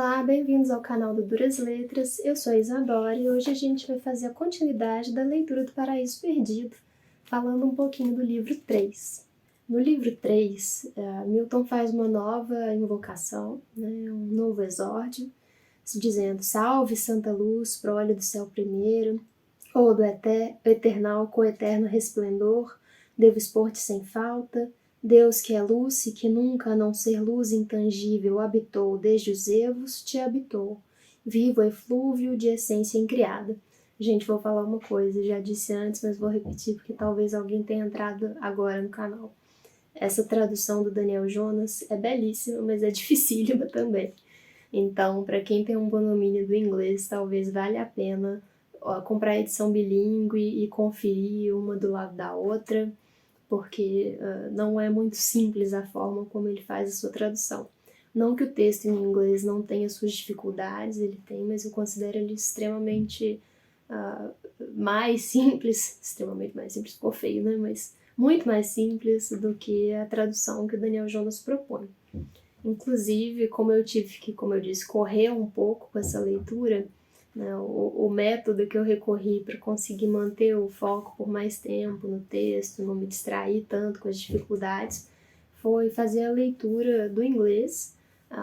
Olá, bem-vindos ao canal do Duras Letras, eu sou a Isadora e hoje a gente vai fazer a continuidade da leitura do Paraíso Perdido, falando um pouquinho do livro 3. No livro 3, Milton faz uma nova invocação, um novo exórdio, dizendo: salve Santa Luz, prole do céu primeiro, ou do eternal coeterno resplendor, devo expor-te sem falta, Deus que é luz e que nunca, a não ser luz intangível, habitou desde os evos, te habitou, vivo eflúvio de essência incriada. Gente, vou falar uma coisa, já disse antes, mas vou repetir porque talvez alguém tenha entrado agora no canal. Essa tradução do Daniel Jonas é belíssima, mas é dificílima também. Então, para quem tem um bom domínio do inglês, talvez valha a pena comprar a edição bilíngue e conferir uma do lado da outra, porque não é muito simples a forma como ele faz a sua tradução. Não que o texto em inglês não tenha suas dificuldades, ele tem, mas eu considero ele extremamente mais simples, extremamente mais simples, ficou feio, né? Mas muito mais simples do que a tradução que o Daniel Jonas propõe. Inclusive, como eu tive que, como eu disse, correr um pouco com essa leitura, né, o método que eu recorri para conseguir manter o foco por mais tempo no texto, não me distrair tanto com as dificuldades, foi fazer a leitura do inglês,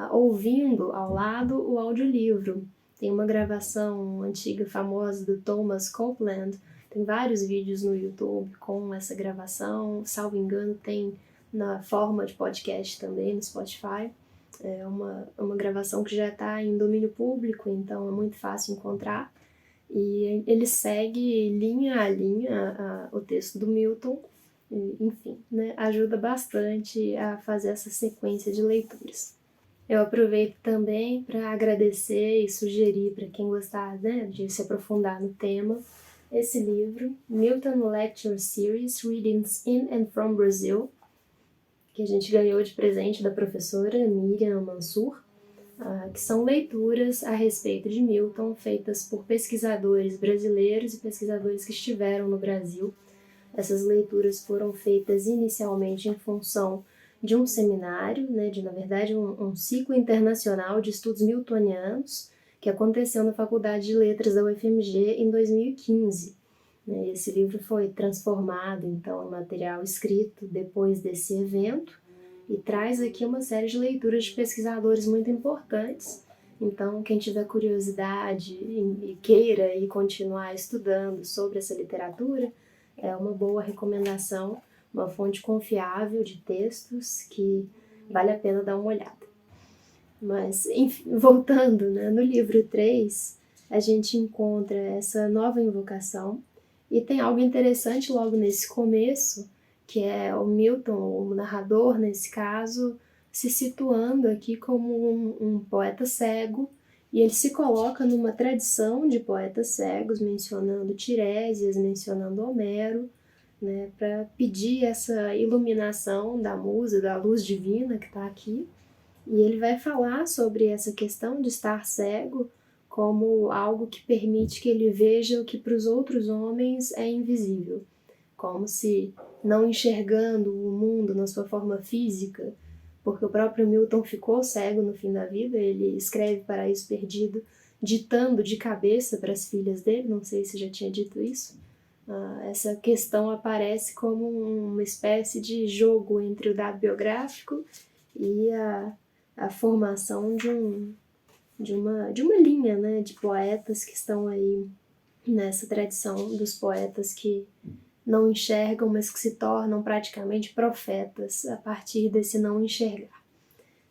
ouvindo ao lado o audiolivro. Tem uma gravação antiga, famosa, do Thomas Copeland, tem vários vídeos no YouTube com essa gravação, salvo engano tem na forma de podcast também, no Spotify. É uma gravação que já está em domínio público, então é muito fácil encontrar. E ele segue linha a linha o texto do Milton, e, enfim, né, ajuda bastante a fazer essa sequência de leituras. Eu aproveito também para agradecer e sugerir para quem gostar, né, de se aprofundar no tema, esse livro, Milton Lecture Series, Readings in and from Brazil, que a gente ganhou de presente da professora Miriam Mansur, que são leituras a respeito de Milton feitas por pesquisadores brasileiros e pesquisadores que estiveram no Brasil. Essas leituras foram feitas inicialmente em função de um seminário, na verdade um ciclo internacional de estudos miltonianos que aconteceu na Faculdade de Letras da UFMG em 2015. Esse livro foi transformado, então, em material escrito depois desse evento e traz aqui uma série de leituras de pesquisadores muito importantes. Então, quem tiver curiosidade e queira ir continuar estudando sobre essa literatura, é uma boa recomendação, uma fonte confiável de textos que vale a pena dar uma olhada. Mas, enfim, voltando, no livro 3, a gente encontra essa nova invocação. E tem algo interessante logo nesse começo, que é o Milton, o narrador nesse caso, se situando aqui como um poeta cego, e ele se coloca numa tradição de poetas cegos, mencionando Tiresias, mencionando Homero, para pedir essa iluminação da musa, da luz divina que está aqui. E ele vai falar sobre essa questão de estar cego como algo que permite que ele veja o que para os outros homens é invisível. Como se, não enxergando o mundo na sua forma física, porque o próprio Milton ficou cego no fim da vida, ele escreve Paraíso Perdido ditando de cabeça para as filhas dele, não sei se já tinha dito isso. Essa questão aparece como uma espécie de jogo entre o dado biográfico e a formação de uma linha, de poetas que estão aí nessa tradição dos poetas que não enxergam, mas que se tornam praticamente profetas a partir desse não enxergar.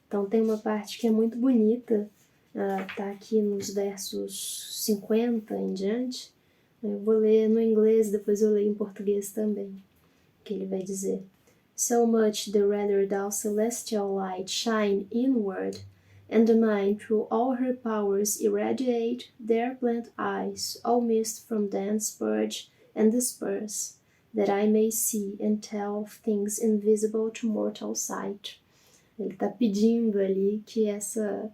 Então tem uma parte que é muito bonita, tá aqui nos versos 50 em diante. Eu vou ler no inglês, depois eu leio em português também, que ele vai dizer: So much the rather thou celestial light shine inward, and the mind through all her powers irradiate their blank eyes, all mist from thence purge and disperse, that I may see and tell of things invisible to mortal sight. Ele está pedindo ali que essa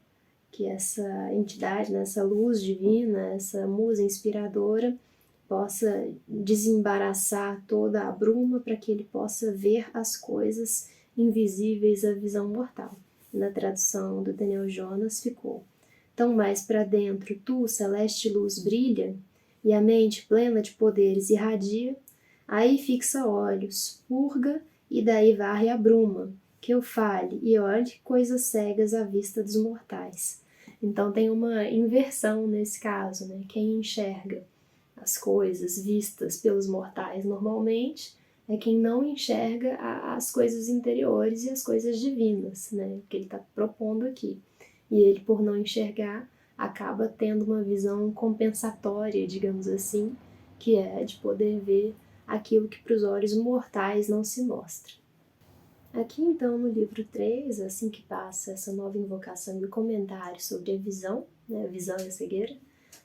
entidade, essa luz divina, essa musa inspiradora, possa desembaraçar toda a bruma para que ele possa ver as coisas invisíveis à visão mortal. Na tradução do Daniel Jonas ficou: Tão mais para dentro tu, celeste luz, brilha, e a mente plena de poderes irradia, aí fixa olhos, purga, e daí varre a bruma, que eu fale e olhe coisas cegas à vista dos mortais. Então tem uma inversão nesse caso, né? Quem enxerga as coisas vistas pelos mortais normalmente é quem não enxerga as coisas interiores e as coisas divinas, né? Que ele está propondo aqui. E ele, por não enxergar, acaba tendo uma visão compensatória, digamos assim, que é de poder ver aquilo que para os olhos mortais não se mostra. Aqui então no livro 3, assim que passa essa nova invocação e o comentário sobre a visão, né, a visão e a cegueira,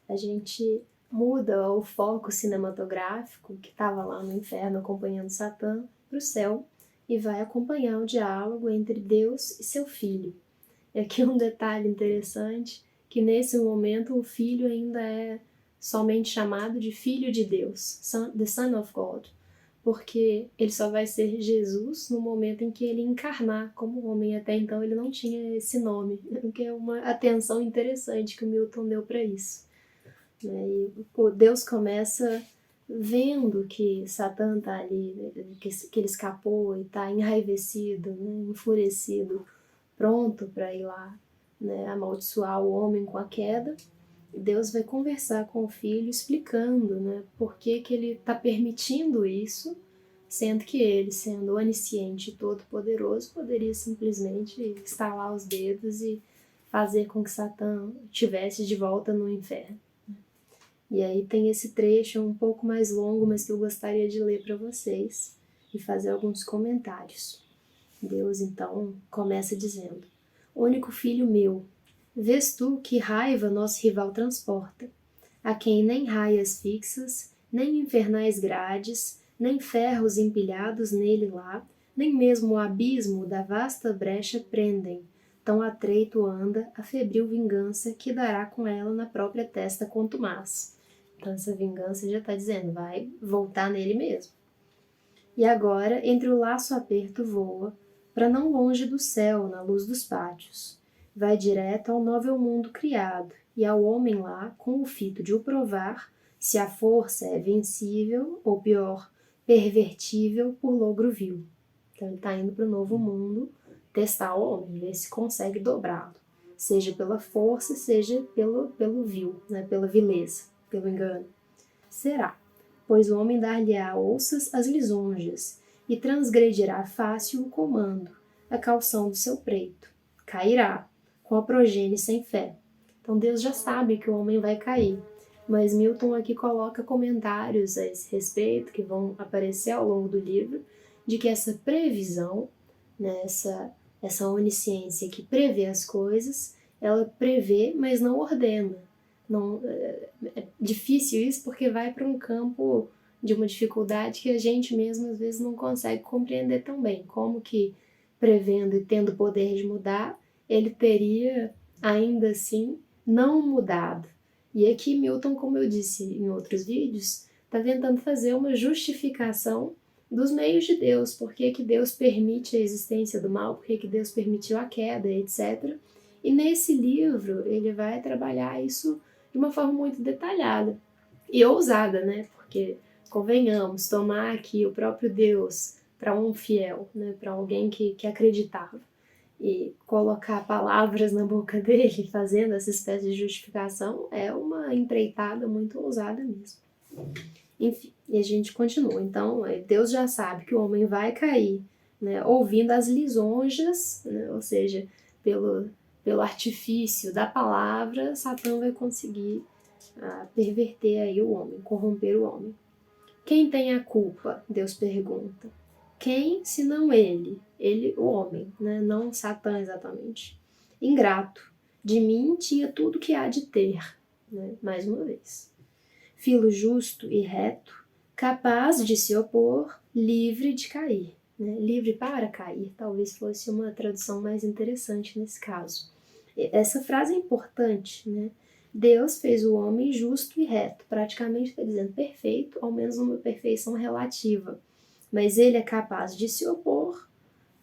a gente muda o foco cinematográfico que estava lá no inferno acompanhando Satã para o céu e vai acompanhar o diálogo entre Deus e seu filho. E aqui um detalhe interessante, que nesse momento o filho ainda é somente chamado de Filho de Deus, the Son of God, porque ele só vai ser Jesus no momento em que ele encarnar como homem. Até então ele não tinha esse nome, o que é uma atenção interessante que o Milton deu para isso. E Deus começa vendo que Satã está ali, que ele escapou e está enraivecido, né, enfurecido, pronto para ir lá, né, amaldiçoar o homem com a queda. Deus vai conversar com o filho explicando, né, por que ele está permitindo isso, sendo que ele, sendo onisciente e todo-poderoso, poderia simplesmente estalar os dedos e fazer com que Satã estivesse de volta no inferno. E aí tem esse trecho um pouco mais longo, mas que eu gostaria de ler para vocês e fazer alguns comentários. Deus então começa dizendo: único filho meu, vês tu que raiva nosso rival transporta, a quem nem raias fixas, nem infernais grades, nem ferros empilhados nele lá, nem mesmo o abismo da vasta brecha prendem. Tão atreito anda a febril vingança que dará com ela na própria testa contumaz. Então essa vingança já está dizendo, vai voltar nele mesmo. E agora, entre o laço aperto voa, para não longe do céu, na luz dos pátios. Vai direto ao novel mundo criado, e ao homem lá, com o fito de o provar, se a força é vencível, ou pior, pervertível por logro vil. Então ele está indo para o novo mundo testar o homem, ver se consegue dobrá-lo, seja pela força, seja pelo vil, né, pela vileza, pelo engano. Será, pois o homem dar-lhe-á ouças as lisonjas, e transgredirá fácil o comando, a calção do seu preito. Cairá, com a progênie sem fé. Então Deus já sabe que o homem vai cair, mas Milton aqui coloca comentários a esse respeito, que vão aparecer ao longo do livro, de que essa previsão, né, essa onisciência que prevê as coisas, ela prevê, mas não ordena. Não, é difícil isso porque vai para um campo de uma dificuldade que a gente mesmo às vezes não consegue compreender tão bem. Como que, prevendo e tendo o poder de mudar, ele teria ainda assim não mudado. E aqui Milton, como eu disse em outros vídeos, está tentando fazer uma justificação dos meios de Deus, por que Deus permite a existência do mal, por que Deus permitiu a queda, etc. E nesse livro ele vai trabalhar isso de uma forma muito detalhada e ousada, né? Porque, convenhamos, tomar aqui o próprio Deus para um fiel, né? Para alguém que acreditava, e colocar palavras na boca dele, fazendo essa espécie de justificação, é uma empreitada muito ousada mesmo. Enfim, e a gente continua. Então, Deus já sabe que o homem vai cair, né, ouvindo as lisonjas, né, ou seja, pelo artifício da palavra, Satã vai conseguir perverter aí o homem, corromper o homem. Quem tem a culpa? Deus pergunta. Quem, senão ele? Ele, o homem, né? Não Satã exatamente. Ingrato. De mim tinha tudo que há de ter, né? Mais uma vez. Filo justo e reto, capaz de se opor, livre de cair. Né? Livre para cair, talvez fosse uma tradução mais interessante nesse caso. Essa frase é importante, né? Deus fez o homem justo e reto, praticamente está dizendo perfeito, ao menos uma perfeição relativa. Mas ele é capaz de se opor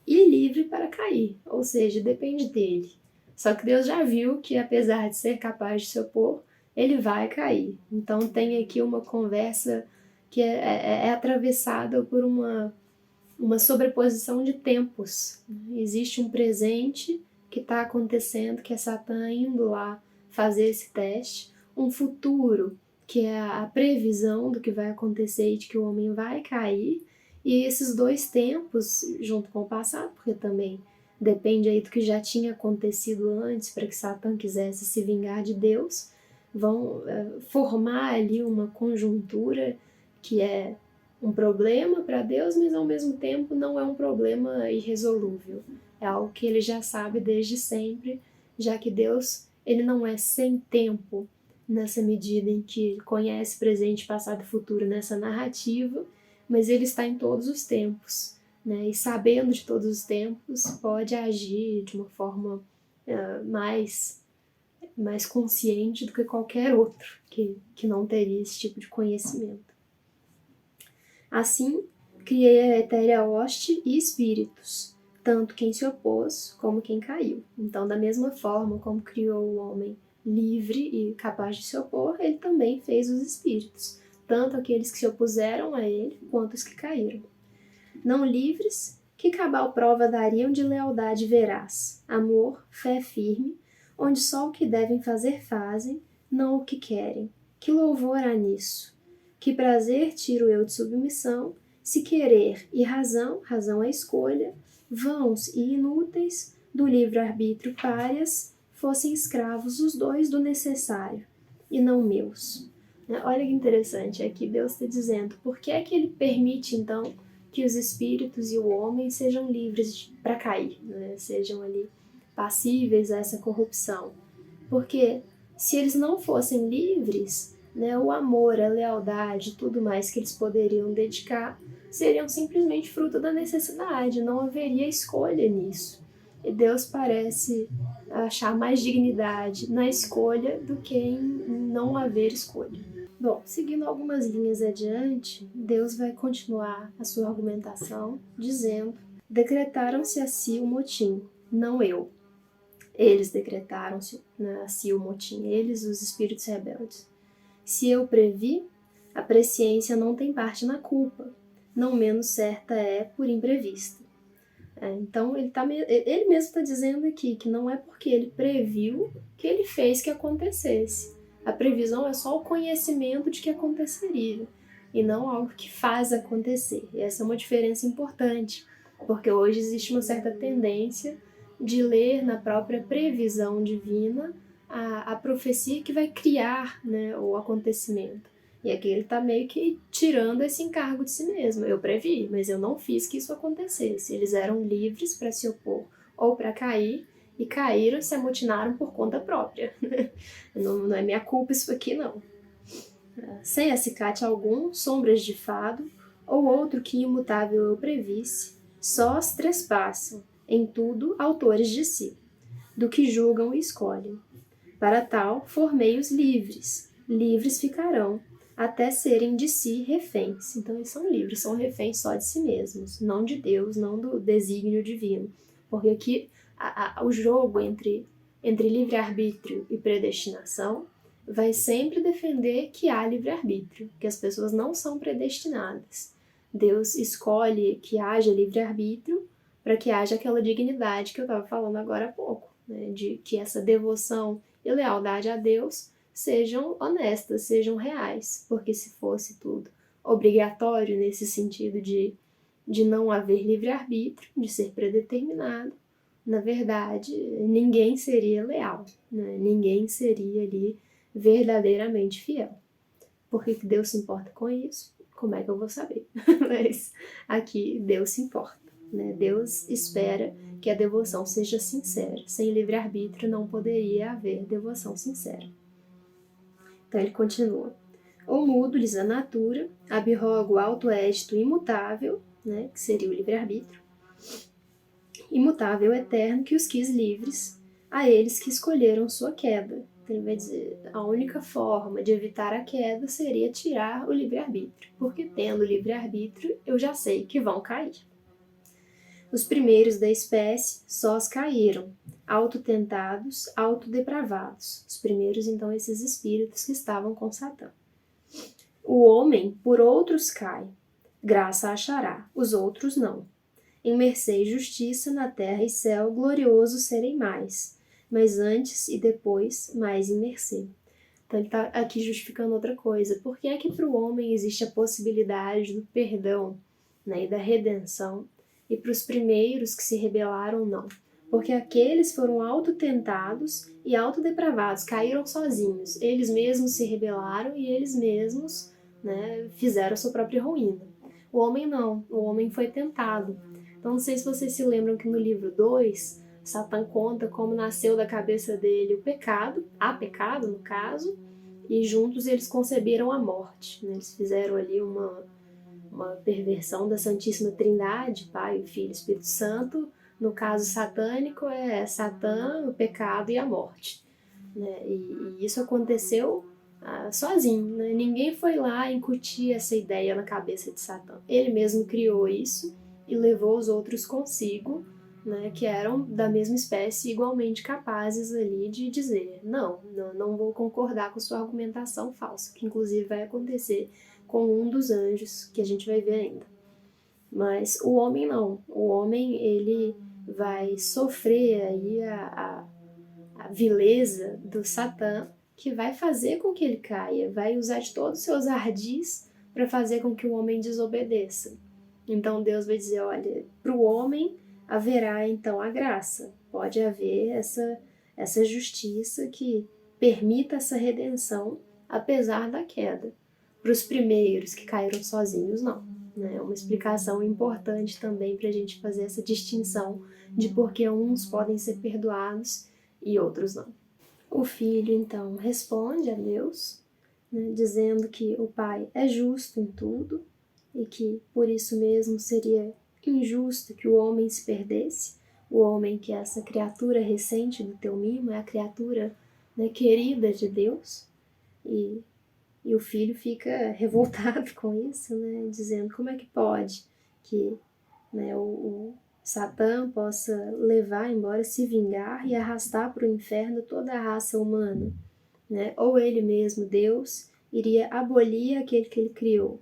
e livre para cair, ou seja, depende dele. Só que Deus já viu que, apesar de ser capaz de se opor, ele vai cair. Então tem aqui uma conversa que é atravessada por uma sobreposição de tempos. Existe um presente que está acontecendo, que é Satã indo lá fazer esse teste, um futuro, que é a previsão do que vai acontecer e de que o homem vai cair, e esses dois tempos, junto com o passado, porque também depende aí do que já tinha acontecido antes para que Satã quisesse se vingar de Deus, vão formar ali uma conjuntura que é um problema para Deus, mas ao mesmo tempo não é um problema irresolúvel. É algo que ele já sabe desde sempre, já que Deus ele não é sem tempo nessa medida em que ele conhece presente, passado e futuro nessa narrativa, mas ele está em todos os tempos, né? E sabendo de todos os tempos, pode agir de uma forma mais consciente do que qualquer outro que não teria esse tipo de conhecimento. Assim, criei a etérea hoste e espíritos, tanto quem se opôs como quem caiu. Então, da mesma forma como criou o homem livre e capaz de se opor, ele também fez os espíritos, tanto aqueles que se opuseram a ele, quanto os que caíram. Não livres, que cabal prova dariam de lealdade veraz, amor, fé firme, onde só o que devem fazer fazem, não o que querem. Que louvor há nisso? Que prazer tiro eu de submissão, se querer e razão é escolha, vãos e inúteis, do livre-arbítrio párias, fossem escravos os dois do necessário, e não meus. Olha que interessante, aqui Deus está dizendo, por que é que ele permite, então, que os espíritos e o homem sejam livres para cair, né? Sejam ali passíveis a essa corrupção? Porque se eles não fossem livres, né, o amor, a lealdade, tudo mais que eles poderiam dedicar, seriam simplesmente fruto da necessidade, não haveria escolha nisso. E Deus parece achar mais dignidade na escolha do que em não haver escolha. Bom, seguindo algumas linhas adiante, Deus vai continuar a sua argumentação, dizendo: decretaram-se a si o motim, não eu. Eles decretaram-se a si o motim, eles, os espíritos rebeldes. Se eu previ, a presciência não tem parte na culpa, não menos certa é por imprevista. Então ele mesmo está dizendo aqui que não é porque ele previu que ele fez que acontecesse. A previsão é só o conhecimento de que aconteceria, e não algo que faz acontecer. E essa é uma diferença importante, porque hoje existe uma certa tendência de ler na própria previsão divina a profecia que vai criar, né, o acontecimento. E aqui ele está meio que tirando esse encargo de si mesmo. Eu previ, mas eu não fiz que isso acontecesse. Eles eram livres para se opor ou para cair, e caíram e se amotinaram por conta própria. Não é minha culpa isso aqui, não. Sem acicate algum, sombras de fado, ou outro que imutável eu previsse, só os trespassam, em tudo, autores de si, do que julgam e escolhem. Para tal, formei-os livres, livres ficarão, até serem de si reféns. Então eles são livres, são reféns só de si mesmos, não de Deus, não do desígnio divino. Porque aqui o jogo entre livre-arbítrio e predestinação vai sempre defender que há livre-arbítrio, que as pessoas não são predestinadas. Deus escolhe que haja livre-arbítrio para que haja aquela dignidade que eu estava falando agora há pouco, né? De que essa devoção e lealdade a Deus sejam honestas, sejam reais, porque se fosse tudo obrigatório nesse sentido de não haver livre-arbítrio, de ser predeterminado, na verdade, ninguém seria leal, né? Ninguém seria ali verdadeiramente fiel. Por que Deus se importa com isso? Como é que eu vou saber? Mas aqui Deus se importa, né? Deus espera que a devoção seja sincera. Sem livre-arbítrio não poderia haver devoção sincera. Então ele continua. Ou mudo-lhes a natura, abrogo o alto édito imutável, né, que seria o livre-arbítrio, imutável eterno que os quis livres, a eles que escolheram sua queda. Então ele vai dizer, a única forma de evitar a queda seria tirar o livre-arbítrio, porque tendo livre-arbítrio eu já sei que vão cair. Os primeiros da espécie sós caíram, autotentados, autodepravados. Os primeiros, então, esses espíritos que estavam com Satã. O homem por outros cai, graça achará, os outros não. Em mercê e justiça na terra e céu, glorioso serem mais, mas antes e depois mais em mercê. Então ele está aqui justificando outra coisa. Por que é que para o homem existe a possibilidade do perdão, né, e da redenção, e para os primeiros que se rebelaram, não? Porque aqueles foram autotentados e autodepravados, caíram sozinhos. Eles mesmos se rebelaram e eles mesmos, né, fizeram a sua própria ruína. O homem não, o homem foi tentado. Então não sei se vocês se lembram que no livro 2, Satã conta como nasceu da cabeça dele o pecado, há pecado no caso, e juntos eles conceberam a morte. Né? Eles fizeram ali uma perversão da Santíssima Trindade, Pai, Filho e Espírito Santo. No caso satânico é Satã, o pecado e a morte. Né? E isso aconteceu sozinho. Né? Ninguém foi lá incutir essa ideia na cabeça de Satã. Ele mesmo criou isso e levou os outros consigo, né, que eram da mesma espécie, igualmente capazes ali de dizer não vou concordar com sua argumentação falsa, que inclusive vai acontecer com um dos anjos, que a gente vai ver ainda. Mas o homem não. O homem, ele vai sofrer aí a vileza do Satã, que vai fazer com que ele caia, vai usar de todos os seus ardis para fazer com que o homem desobedeça. Então Deus vai dizer, olha, para o homem haverá então a graça, pode haver essa justiça que permita essa redenção apesar da queda. Para os primeiros que caíram sozinhos, não. É uma explicação importante também para a gente fazer essa distinção de por que uns podem ser perdoados e outros não. O filho então responde a Deus, né, dizendo que o pai é justo em tudo e que por isso mesmo seria injusto que o homem se perdesse. O homem, que é essa criatura recente do teu mimo, é a criatura, né, querida de Deus. E o filho fica revoltado com isso, né, dizendo como é que pode que, né, o Satã possa levar embora, se vingar e arrastar para o inferno toda a raça humana. Né? Ou ele mesmo, Deus, iria abolir aquele que ele criou,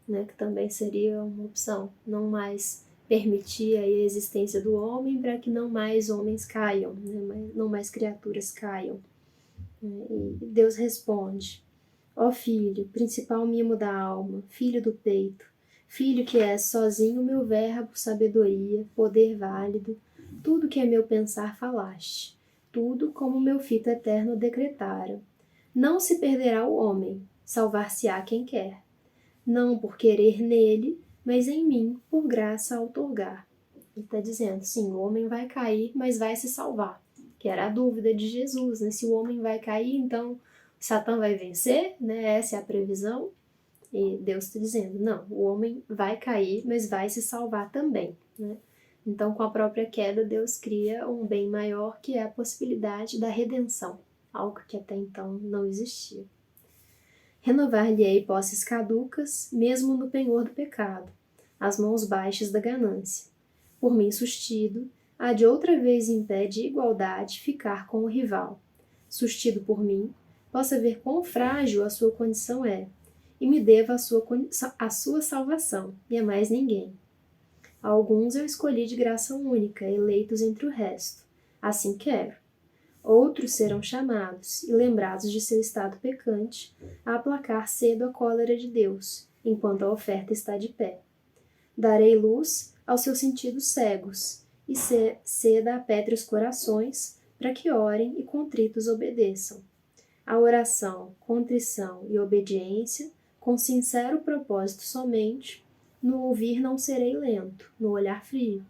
né? Que também seria uma opção, não mais permitir a existência do homem para que não mais homens caiam, né? Não mais criaturas caiam. E Deus responde, ó filho, principal mimo da alma, filho do peito, filho que és sozinho meu verbo, sabedoria, poder válido, tudo que é meu pensar falaste, tudo como meu fito eterno decretara. Não se perderá o homem, salvar-se-á quem quer. Não por querer nele, mas em mim, por graça a outorgar. Ele está dizendo, sim, o homem vai cair, mas vai se salvar. Que era a dúvida de Jesus, né? Se o homem vai cair, então Satã vai vencer, né? Essa é a previsão. E Deus está dizendo, não, o homem vai cair, mas vai se salvar também, né? Então, com a própria queda, Deus cria um bem maior, que é a possibilidade da redenção, algo que até então não existia. Renovar-lhe-ei posses caducas, mesmo no penhor do pecado, as mãos baixas da ganância. Por mim sustido, há de outra vez em pé de igualdade ficar com o rival. Sustido por mim, possa ver quão frágil a sua condição é, e me deva a sua salvação, e a mais ninguém. A alguns eu escolhi de graça única, eleitos entre o resto. Assim quero. Outros serão chamados e lembrados de seu estado pecante, a aplacar cedo a cólera de Deus, enquanto a oferta está de pé. Darei luz aos seus sentidos cegos, e ceda a pétreos corações, para que orem e contritos obedeçam. A oração, contrição e obediência, com sincero propósito somente, no ouvir não serei lento, no olhar frio,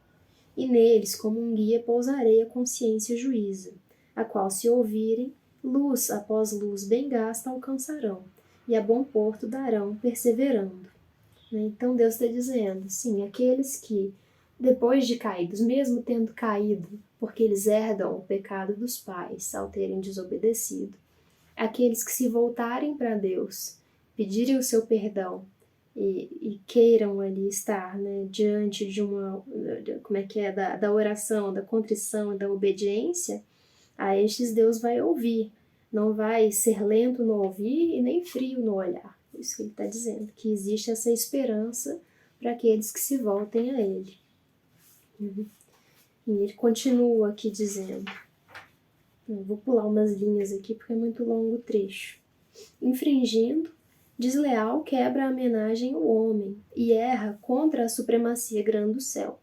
e neles como um guia pousarei a consciência juíza, a qual se ouvirem, luz após luz bem gasta alcançarão, e a bom porto darão perseverando. Então Deus está dizendo, sim, aqueles que, depois de caídos, mesmo tendo caído, porque eles herdam o pecado dos pais ao terem desobedecido, aqueles que se voltarem para Deus, pedirem o seu perdão e queiram ali estar, né, diante de uma, da oração, da contrição, da obediência, a estes Deus vai ouvir, não vai ser lento no ouvir e nem frio no olhar. É isso que ele está dizendo, que existe essa esperança para aqueles que se voltem a ele. E ele continua aqui dizendo, eu vou pular umas linhas aqui porque é muito longo o trecho. Infringindo, desleal quebra a homenagem ao homem e erra contra a supremacia grande do céu.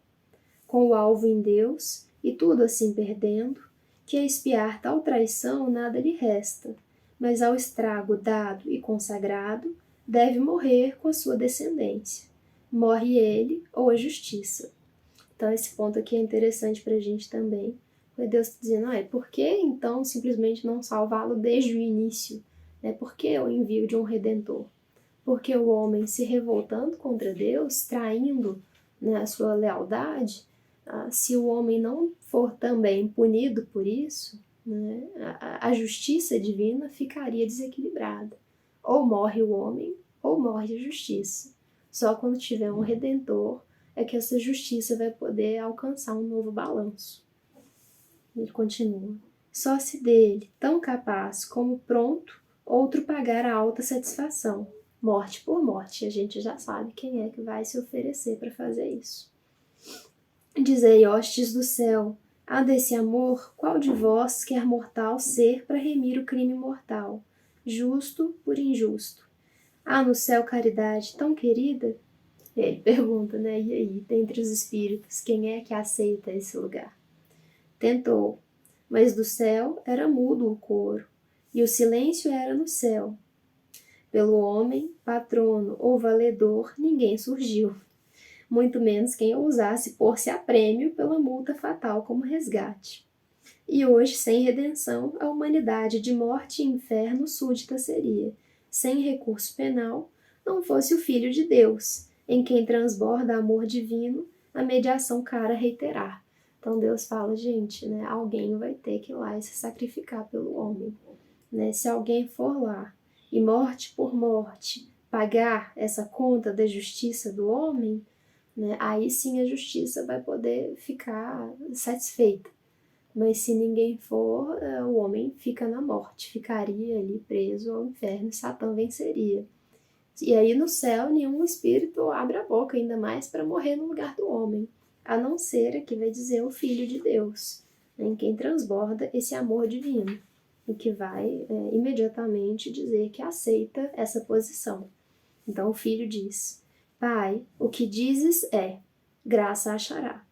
Com o alvo em Deus e tudo assim perdendo, que a espiar tal traição nada lhe resta, mas ao estrago dado e consagrado deve morrer com a sua descendência. Morre ele ou a justiça. Então esse ponto aqui é interessante para a gente também, porque Deus está dizendo, por que então simplesmente não salvá-lo desde o início? Por que o envio de um Redentor? Porque o homem se revoltando contra Deus, traindo, a sua lealdade, se o homem não for também punido por isso, a justiça divina ficaria desequilibrada. Ou morre o homem, ou morre a justiça. Só quando tiver um Redentor é que essa justiça vai poder alcançar um novo balanço. Ele continua. Só se dele, tão capaz como pronto, outro pagar a alta satisfação, morte por morte. A gente já sabe quem é que vai se oferecer para fazer isso. Dizei, hostes do céu, há desse amor, qual de vós quer mortal ser para remir o crime mortal, justo por injusto? Há no céu caridade tão querida? Ele pergunta, e aí, dentre os espíritos, quem é que aceita esse lugar? Tentou, mas do céu era mudo o coro, e o silêncio era no céu. Pelo homem, patrono ou valedor, ninguém surgiu, muito menos quem ousasse pôr-se a prêmio pela multa fatal como resgate. E hoje, sem redenção, a humanidade de morte e inferno súdita seria, sem recurso penal, não fosse o Filho de Deus, em quem transborda amor divino, a mediação cara reiterar. Então Deus fala, gente, alguém vai ter que ir lá e se sacrificar pelo homem. Se alguém for lá e morte por morte pagar essa conta da justiça do homem, aí sim a justiça vai poder ficar satisfeita. Mas se ninguém for, o homem fica na morte, ficaria ali preso ao inferno, Satã venceria. E aí no céu nenhum espírito abre a boca ainda mais para morrer no lugar do homem, a não ser, aqui vai dizer, o Filho de Deus, em quem transborda esse amor divino, o que vai imediatamente dizer que aceita essa posição. Então o Filho diz, Pai, o que dizes graça achará.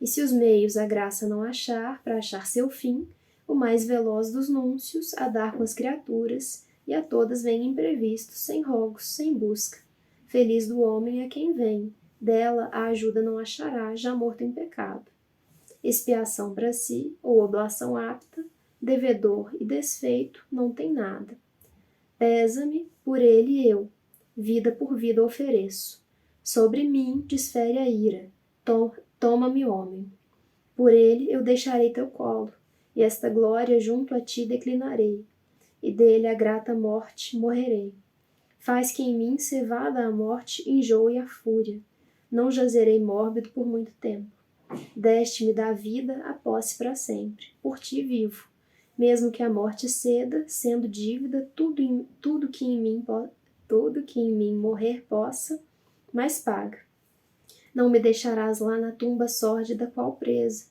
E se os meios a graça não achar, para achar seu fim, o mais veloz dos núncios a dar com as criaturas, e a todas vem imprevisto, sem rogos, sem busca. Feliz do homem a quem vem, dela a ajuda não achará, já morto em pecado. Expiação para si, ou oblação apta, devedor e desfeito, não tem nada. Pesa-me por ele eu, vida por vida ofereço. Sobre mim desfere a ira, toma-me homem. Por ele eu deixarei teu colo, e esta glória junto a ti declinarei, e dele a grata morte morrerei. Faz que em mim, cevada a morte, enjoe a fúria. Não jazerei mórbido por muito tempo. Deste-me da vida a posse para sempre, por ti vivo. Mesmo que a morte ceda, sendo dívida, tudo que em mim morrer possa, mas paga. Não me deixarás lá na tumba sórdida qual presa,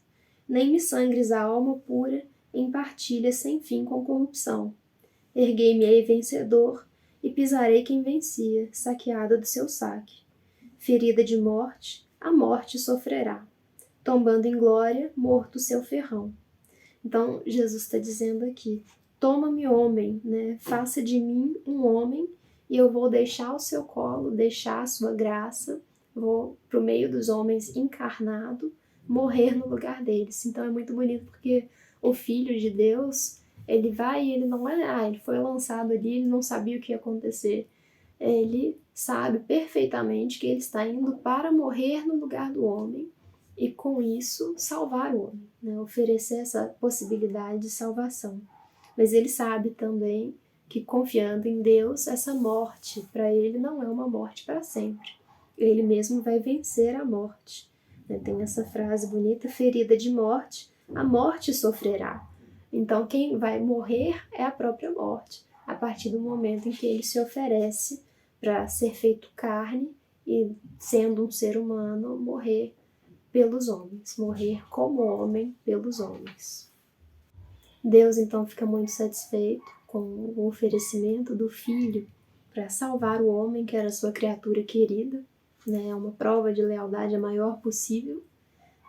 nem me sangres a alma pura em partilha sem fim com corrupção. Erguei-me-ei vencedor e pisarei quem vencia, saqueada do seu saque. Ferida de morte, a morte sofrerá. Tombando em glória, morto seu ferrão. Então, Jesus está dizendo aqui, toma-me homem, faça de mim um homem e eu vou deixar o seu colo, deixar a sua graça, vou para o meio dos homens encarnado, morrer no lugar deles. Então é muito bonito porque o Filho de Deus, ele vai e ele não é, ele foi lançado ali, ele não sabia o que ia acontecer. Ele sabe perfeitamente que ele está indo para morrer no lugar do homem e com isso salvar o homem, oferecer essa possibilidade de salvação. Mas ele sabe também que confiando em Deus, essa morte para ele não é uma morte para sempre. Ele mesmo vai vencer a morte. Tem essa frase bonita, ferida de morte, a morte sofrerá. Então quem vai morrer é a própria morte, a partir do momento em que ele se oferece para ser feito carne e, sendo um ser humano, morrer pelos homens, morrer como homem pelos homens. Deus então fica muito satisfeito com o oferecimento do Filho para salvar o homem, que era sua criatura querida, né? Uma prova de lealdade a maior possível,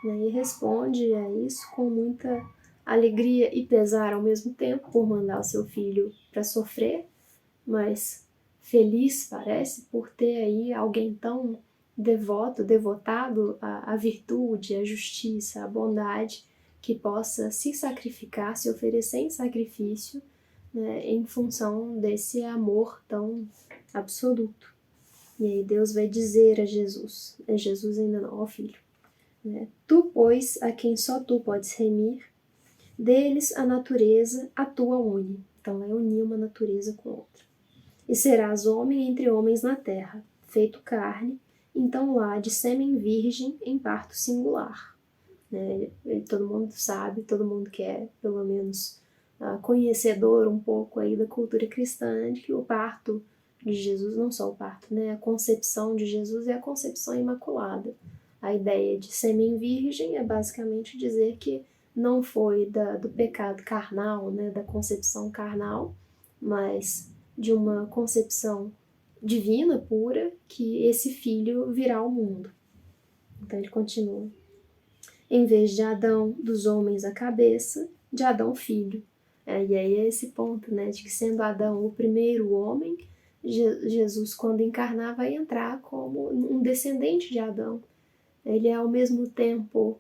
né? E responde a isso com muita alegria e pesar ao mesmo tempo por mandar o seu filho para sofrer, mas feliz, parece, por ter aí alguém tão devotado à virtude, à justiça, à bondade, que possa se sacrificar, se oferecer em sacrifício, né, em função desse amor tão absoluto. E aí Deus vai dizer a Jesus ainda não, ao Filho, né, tu, pois, a quem só tu podes remir, deles a natureza a tua une. Então vai unir uma natureza com outra. E serás homem entre homens na terra, feito carne, então lá de sêmen virgem em parto singular. Né? Todo mundo sabe, todo mundo que é, pelo menos, conhecedor um pouco aí da cultura cristã, de que o parto de Jesus, não só o parto, né? A concepção de Jesus é a concepção imaculada. A ideia de sêmen virgem é basicamente dizer que não foi do pecado carnal, né? Da concepção carnal, mas de uma concepção divina, pura, que esse filho virá ao mundo. Então ele continua. Em vez de Adão, dos homens a cabeça, de Adão filho. E aí é esse ponto, né, de que sendo Adão o primeiro homem, Jesus, quando encarnar, vai entrar como um descendente de Adão. Ele é ao mesmo tempo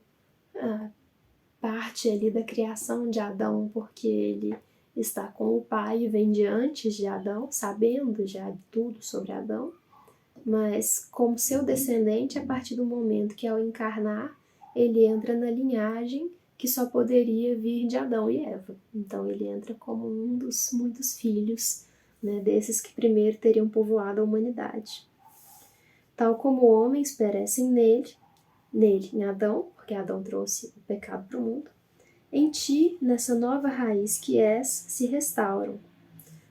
parte ali da criação de Adão, porque ele está com o pai e vem de antes de Adão, sabendo já tudo sobre Adão, mas como seu descendente a partir do momento que ao encarnar, ele entra na linhagem que só poderia vir de Adão e Eva. Então ele entra como um dos muitos filhos, né, desses que primeiro teriam povoado a humanidade. Tal como homens perecem nele, em Adão, porque Adão trouxe o pecado para o mundo, em ti, nessa nova raiz que és, se restauram.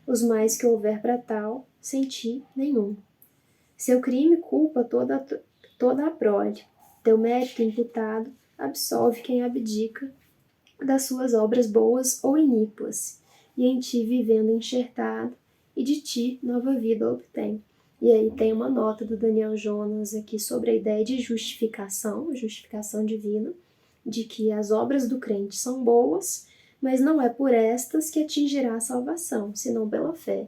Os mais que houver para tal, sem ti, nenhum. Seu crime culpa toda a prole. Teu mérito imputado absolve quem abdica das suas obras boas ou iníquas, e em ti vivendo enxertado, e de ti nova vida obtém. E aí tem uma nota do Daniel Jonas aqui sobre a ideia de justificação divina, de que as obras do crente são boas, mas não é por estas que atingirá a salvação, senão pela fé.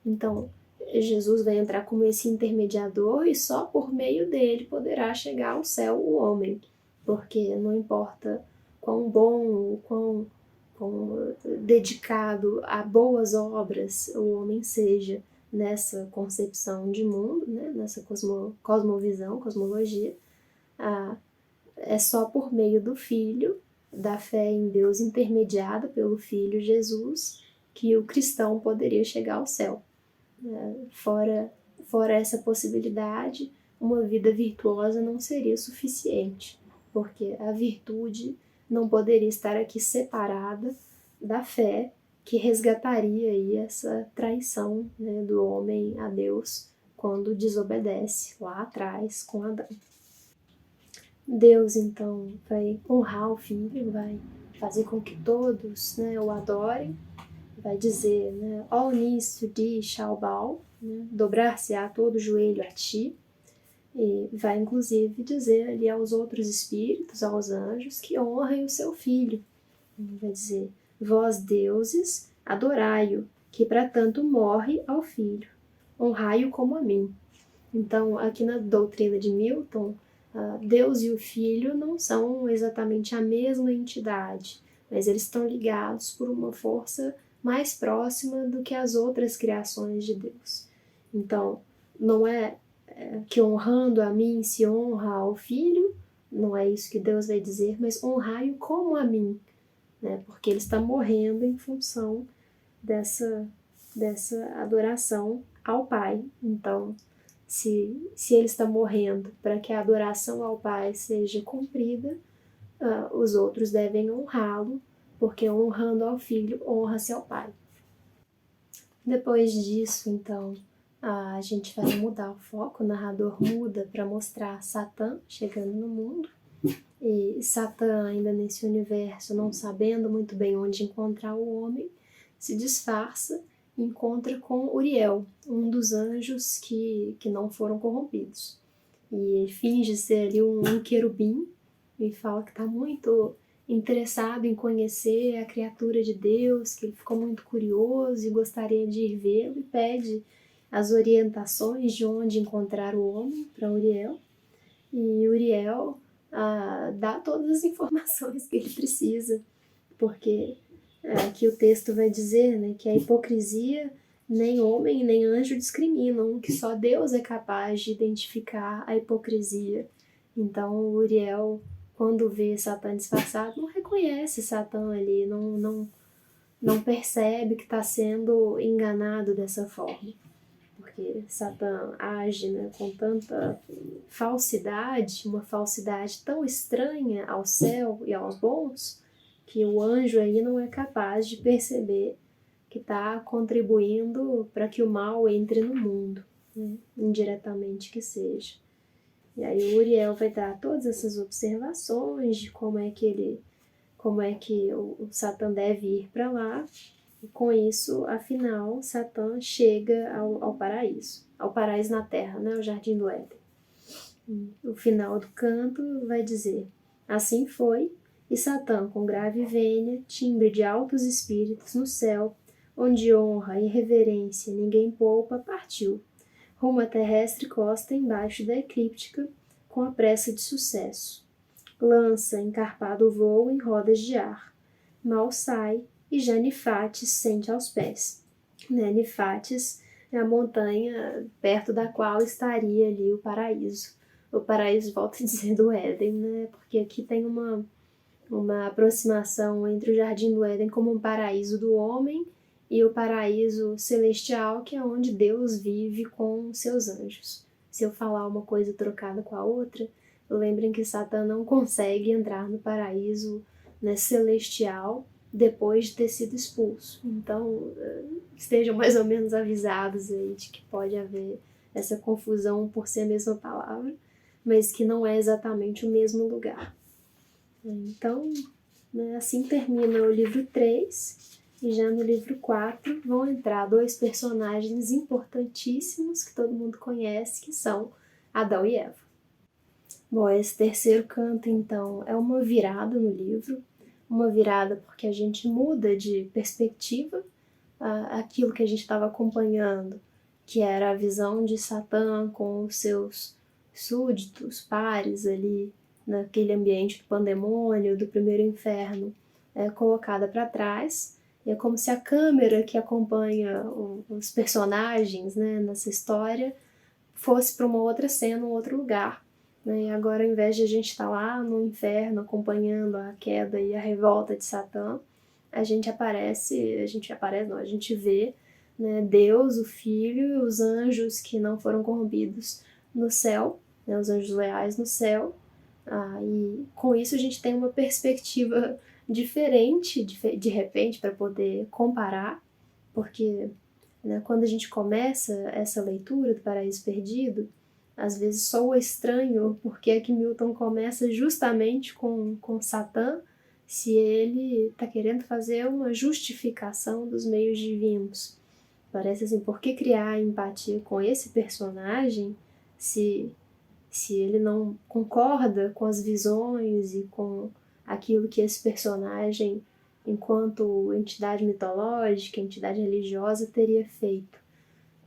Então, Jesus vai entrar como esse intermediador e só por meio dele poderá chegar ao céu o homem, porque não importa quão bom, quão dedicado a boas obras o homem seja nessa concepção de mundo, né, nessa cosmovisão, cosmologia, é só por meio do Filho, da fé em Deus intermediada pelo Filho Jesus, que o cristão poderia chegar ao céu. Fora essa possibilidade, uma vida virtuosa não seria suficiente, porque a virtude não poderia estar aqui separada da fé que resgataria aí essa traição, né, do homem a Deus quando desobedece lá atrás com Adão. Deus então vai honrar o Filho, vai fazer com que todos, né, o adorem, vai dizer, né, all knees to thee shall bow, né, dobrar-se-á todo joelho a ti, e vai inclusive dizer ali aos outros espíritos, aos anjos, que honrem o seu Filho. Vai dizer, vós deuses, adorai-o, que para tanto morre ao Filho, honrai-o como a mim. Então, aqui na doutrina de Milton, Deus e o Filho não são exatamente a mesma entidade, mas eles estão ligados por uma força mais próxima do que as outras criações de Deus. Então, não é que honrando a mim se honra ao Filho, não é isso que Deus vai dizer, mas honrai-o como a mim, né? Porque ele está morrendo em função dessa dessa adoração ao Pai. Então, se ele está morrendo para que a adoração ao Pai seja cumprida, os outros devem honrá-lo, porque honrando ao Filho, honra-se ao Pai. Depois disso, então, a gente vai mudar o foco, o narrador muda para mostrar Satã chegando no mundo, e Satã, ainda nesse universo, não sabendo muito bem onde encontrar o homem, se disfarça e encontra com Uriel, um dos anjos que não foram corrompidos. E ele finge ser ali um querubim e fala que está muito interessado em conhecer a criatura de Deus, que ele ficou muito curioso e gostaria de ir vê-lo, e pede as orientações de onde encontrar o homem para Uriel. E Uriel dá todas as informações que ele precisa, porque aqui o texto vai dizer, né, que a hipocrisia nem homem nem anjo discriminam, que só Deus é capaz de identificar a hipocrisia. Então Uriel, quando vê Satã disfarçado, não reconhece Satã ali, não percebe que está sendo enganado dessa forma, porque Satã age, né, com tanta falsidade, uma falsidade tão estranha ao céu e aos bons, que o anjo aí não é capaz de perceber que está contribuindo para que o mal entre no mundo, né, indiretamente que seja. E aí o Uriel vai dar todas essas observações de como é que o Satã deve ir para lá. E com isso, afinal, Satã chega ao paraíso na Terra, né, o Jardim do Éden. O final do canto vai dizer: assim foi, e Satã, com grave vênia, timbre de altos espíritos no céu, onde honra e reverência ninguém poupa, partiu, rumo à terrestre costa embaixo da eclíptica, com a pressa de sucesso. Lança encarpado o voo em rodas de ar. Mal sai, e já Nifates sente aos pés. Né? Nifates é a montanha perto da qual estaria ali o paraíso. O paraíso, volto a dizer, do Éden, né? Porque aqui tem uma aproximação entre o Jardim do Éden como um paraíso do homem e o paraíso celestial, que é onde Deus vive com seus anjos. Se eu falar uma coisa trocada com a outra, lembrem que Satã não consegue entrar no paraíso, né, celestial depois de ter sido expulso. Então, estejam mais ou menos avisados aí de que pode haver essa confusão por ser a mesma palavra, mas que não é exatamente o mesmo lugar. Então, né, assim termina o livro 3, e já no livro 4 vão entrar dois personagens importantíssimos que todo mundo conhece, que são Adão e Eva. Bom, esse terceiro canto, então, é uma virada no livro, uma virada porque a gente muda de perspectiva. Aquilo que a gente estava acompanhando, que era a visão de Satã com os seus súditos, pares ali, naquele ambiente do pandemônio, do primeiro inferno, colocada para trás. E é como se a câmera que acompanha os personagens, né, nessa história fosse para uma outra cena, um outro lugar. Né? E agora, ao invés de a gente estar lá no inferno acompanhando a queda e a revolta de Satã, a gente vê, né, Deus, o Filho e os anjos que não foram corrompidos no céu, né, os anjos leais no céu. E com isso a gente tem uma perspectiva diferente, de repente, para poder comparar, porque, né, quando a gente começa essa leitura do Paraíso Perdido, às vezes soa estranho porque é que Milton começa justamente com Satã, se ele está querendo fazer uma justificação dos meios divinos. Parece assim, por que criar empatia com esse personagem se ele não concorda com as visões e com aquilo que esse personagem, enquanto entidade mitológica, entidade religiosa, teria feito?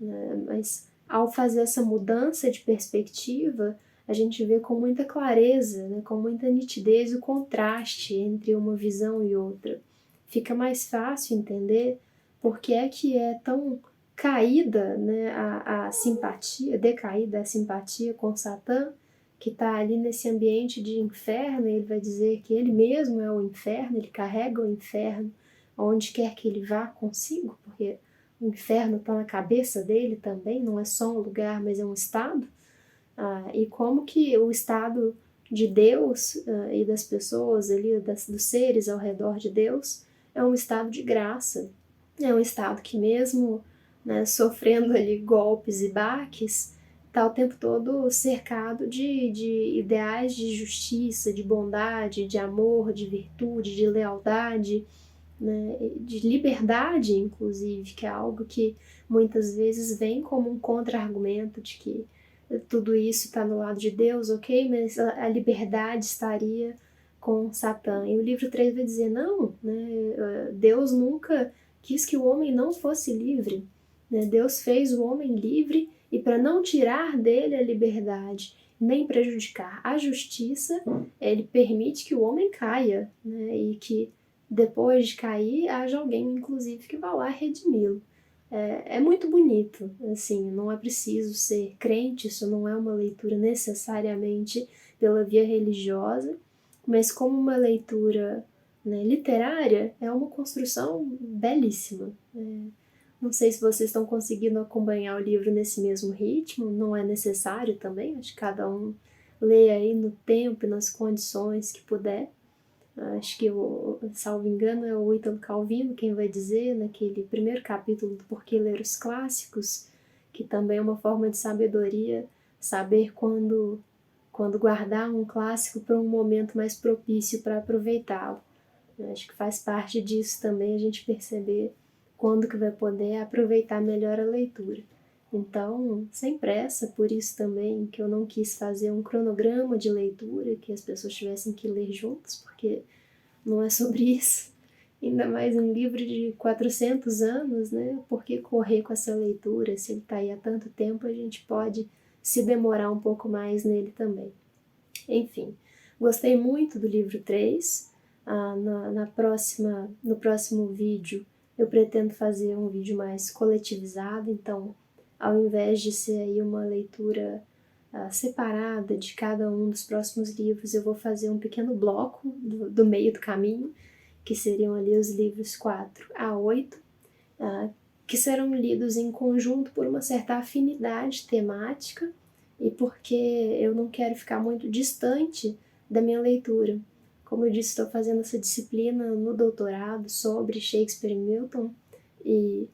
Né? Mas ao fazer essa mudança de perspectiva, a gente vê com muita clareza, né, com muita nitidez o contraste entre uma visão e outra. Fica mais fácil entender por que é tão caída, né, a simpatia, decaída a simpatia com Satã, que está ali nesse ambiente de inferno. Ele vai dizer que ele mesmo é o inferno, ele carrega o inferno onde quer que ele vá consigo, porque o inferno está na cabeça dele também, não é só um lugar, mas é um estado. E como que o estado de Deus e das pessoas ali, dos seres ao redor de Deus, é um estado de graça. É um estado que mesmo, né, sofrendo ali golpes e baques, está o tempo todo cercado de ideais de justiça, de bondade, de amor, de virtude, de lealdade, né, de liberdade, inclusive, que é algo que muitas vezes vem como um contra-argumento de que tudo isso está no lado de Deus, ok, mas a liberdade estaria com Satã. E o livro 3 vai dizer, não, né, Deus nunca quis que o homem não fosse livre. Né, Deus fez o homem livre e para não tirar dele a liberdade, nem prejudicar a justiça, ele permite que o homem caia, né, e que depois de cair, haja alguém, inclusive, que vá lá redimi-lo. É muito bonito, assim, não é preciso ser crente, isso não é uma leitura necessariamente pela via religiosa, mas como uma leitura, né, literária, é uma construção belíssima. Não sei se vocês estão conseguindo acompanhar o livro nesse mesmo ritmo, não é necessário também, acho que cada um lê aí no tempo e nas condições que puder. Acho que, salvo engano, é o Ítalo Calvino quem vai dizer naquele primeiro capítulo do Porquê Ler os Clássicos, que também é uma forma de sabedoria, saber quando guardar um clássico para um momento mais propício para aproveitá-lo. Acho que faz parte disso também a gente perceber quando que vai poder aproveitar melhor a leitura. Então, sem pressa, por isso também que eu não quis fazer um cronograma de leitura, que as pessoas tivessem que ler juntas, porque não é sobre isso. Ainda mais um livro de 400 anos, né? Por que correr com essa leitura? Se ele está aí há tanto tempo, a gente pode se demorar um pouco mais nele também. Enfim, gostei muito do livro 3. No próximo vídeo, eu pretendo fazer um vídeo mais coletivizado, então, ao invés de ser aí uma leitura separada de cada um dos próximos livros, eu vou fazer um pequeno bloco do meio do caminho, que seriam ali os livros 4 a 8, que serão lidos em conjunto por uma certa afinidade temática e porque eu não quero ficar muito distante da minha leitura. Como eu disse, estou fazendo essa disciplina no doutorado sobre Shakespeare e Milton e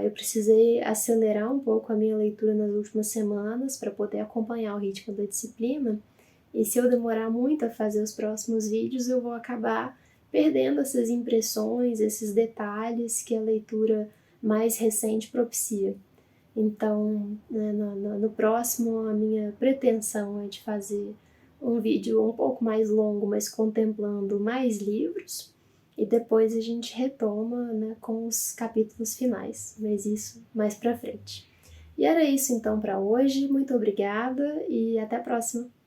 eu precisei acelerar um pouco a minha leitura nas últimas semanas para poder acompanhar o ritmo da disciplina. E se eu demorar muito a fazer os próximos vídeos, eu vou acabar perdendo essas impressões, esses detalhes que a leitura mais recente propicia. Então, né, no próximo, a minha pretensão é de fazer um vídeo um pouco mais longo, mas contemplando mais livros, e depois a gente retoma, né, com os capítulos finais, mas isso mais pra frente. E era isso então para hoje, muito obrigada e até a próxima!